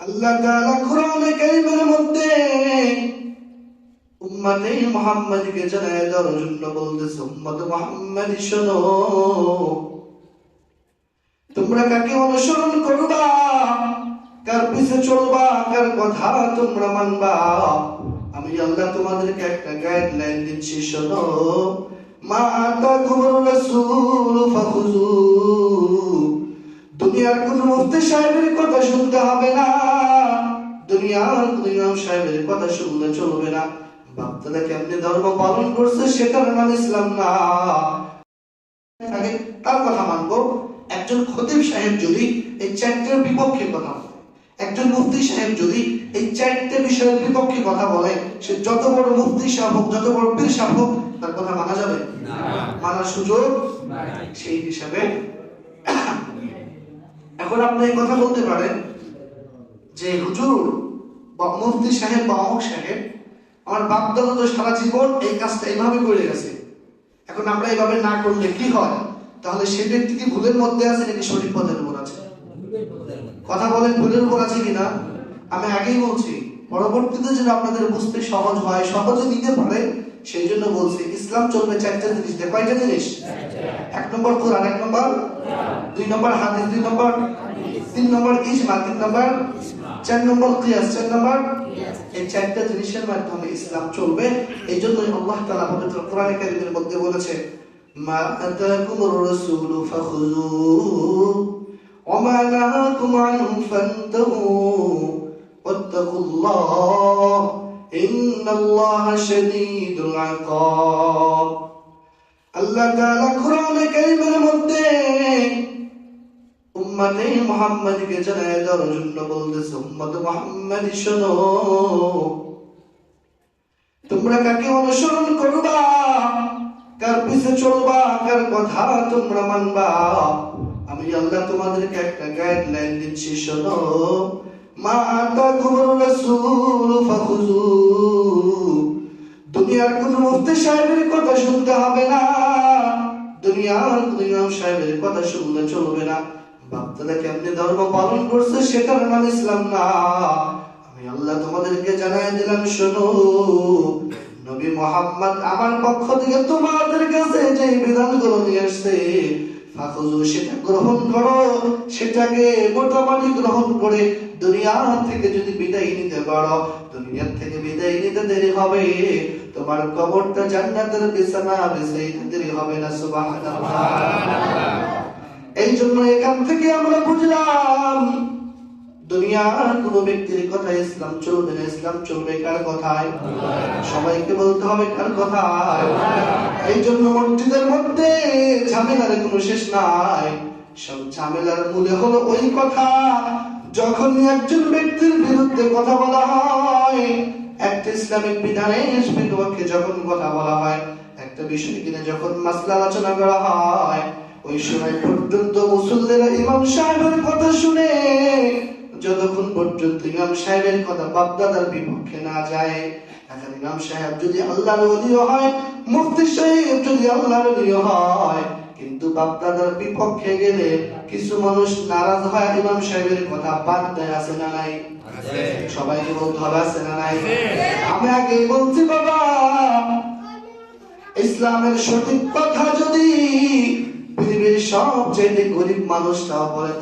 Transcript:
আল্লাহ তাআলা কোরআনে কারীমের মধ্যে উম্মতে মুহাম্মাদকে জানায় দেওয়ার জন্য বলতেছে, উম্মত মুহাম্মাদ শোনো, তোমরা কাকে অনুসরণ করবা, কার পিছে চলবা, কার কথা তোমরা মানবা। আমি আল্লাহ তোমাদেরকে একটা গাইডলাইন দিচ্ছি, শোনো। মা আতাকুমুর রাসূল ফাখুযু। দুনিয়ার কোন মুফতি সাহেবের কথা শুনতে হবে না, দুনিয়ার কোন ইমাম সাহেবের কথা শুনলে চলবে না। বাপদাদা কেমনে ধর্ম পালন করছে সেটার নাম ইসলাম না। আগে তার কথা মানবো। একজন খতিব সাহেব যদি এই চারটের বিপক্ষে কথা বলে, একজন মুফতি সাহেব যদি এই চারটে বিষয়ের বিপক্ষে কথা বলে, সে যত বড় মুফতি সাহেব হোক, যত বড় পীর সাহেব হোক, তার কথা মানা যাবে না, মানার সুযোগ নাই। সেই হিসাবে এখন আপনি এই কথা বলতে পারেন যে হুজুর বা মুফতি সাহেব বা অমুক সাহেব, আমার বাপ দাদা তো সারা জীবন এই কাজটা এইভাবে করে গেছে, এখন আমরা এইভাবে না করলে কি হয়? তাহলে সে ব্যক্তি কি ভুলের মধ্যে আছে নাকি সঠিক পথের উপর আছে? কথা বলেন, ভুলের উপর আছে কিনা? আমি আগেই বলছি, পরবর্তীতে যেন আপনাদের বুঝতে সহজ হয়, সহজে নিতে পারে, সেই জন্য বলছি ইসলাম চলবে চারটা জিনিস দিয়ে। কয়টা জিনিস? এক নম্বর কোরআন, এক নম্বর, দুই নম্বর হাদিস, দুই নম্বর, তিন নম্বর ইজমা, তিন নম্বর, চার নম্বর কিয়াস, চার নম্বর। এই চারটা জিনিসের মাধ্যমে ইসলাম চলবে। এই জন্যই আল্লাহ তাআলা পবিত্র কোরআনে কারীমের মধ্যে বলেছে, মা আতাকুমুর রাসূলু ফাখুযু ওয়া মা নাহাকুম আনহু ফান্তাহু ওয়াত্তাকুল্লাহ ইন্নাল্লাহা শাদীদুল ইকাব। আল্লাহ তাআলা কোরআনে কারীমের মধ্যে উম্মতে মুহাম্মাদকে জানায় দেওয়ার জন্য বলতেছে, উম্মত মুহাম্মাদ শোনো, তোমরা কাকে অনুসরণ করবা, কার পিছে চলবা, কার কথা তোমরা মানবা। আমি আল্লাহ তোমাদেরকে একটা গাইডলাইন দিচ্ছি, শোনো। মা আতাকুমুর রাসূল ফাখুযু। দুনিয়ার কোন মুফতি সাহেবের কথা শুনতে হবে না, দুনিয়ার কোন ইমাম সাহেবের কথা শুনলে চলবে না। বাপদাদা কেমনে ধর্ম পালন করছে সেটার নাম ইসলাম না। আমি আল্লাহ তোমাদেরকে জানাই দিলাম, শোনো, নবী মুহাম্মদ আমার পক্ষ থেকে তোমাদের কাছে যে বিধানগুলো নিয়ে আসছে, ফাখুযু, সেটা গ্রহণ করো, সেটাকে মোটামুটি গ্রহণ করে দুনিয়া থেকে যদি বিদায় নিতে পারো, দুনিয়া থেকে বিদায় নিতে দেরি হবে, তোমার কবরটা জান্নাতের বিছানা বিছাইতে দেরি হবে না। সুবহানাল্লাহ। এই জন্য এখান থেকে আমরা বুঝলাম দুনিয়ার কোন ব্যক্তির কথা ইসলাম চলবে না। ইসলাম চলবে কার কথায়? সবাইকে বলতে হবে কার কথায়? এই জন্য মসজিদের মধ্যে ঝামেলার কোনো শেষ নাই। সব ঝামেলার মূলে হলো ওই কথা, যখন একজন ব্যক্তির বিরুদ্ধে কথা বলা হয়, একটা ইসলামিক বিধানের বিপক্ষে যখন কথা বলা হয়, একটা বিষয় কিনে যখন মাসলা আলোচনা করা হয়, ওই সময় পর্যন্ত মুসল্লিরা ইমাম সাহেবের কথা শুনে, যতক্ষণ পর্যন্ত ইমাম সাহেবের কথা বাপদাদার বিপক্ষে না যায়। এখন ইমাম সাহেব যদি আল্লাহর ওলিও হয়, মুফতি সাহেব যদি আল্লাহর ওলিও হয়, কিন্তু বাপদাদার বিপক্ষে গেলে কিছু মানুষ নারাজ হয়, ইমাম সাহেবের কথা বাদ দেয়। আছে না নাই? সবাইকে বলতে হবে, আছে না নাই? আমি আগে বলছি বাবা, ইসলামের সঠিক কথা যদি পৃথিবীর সবচেয়ে গরিব মানুষটাও বলে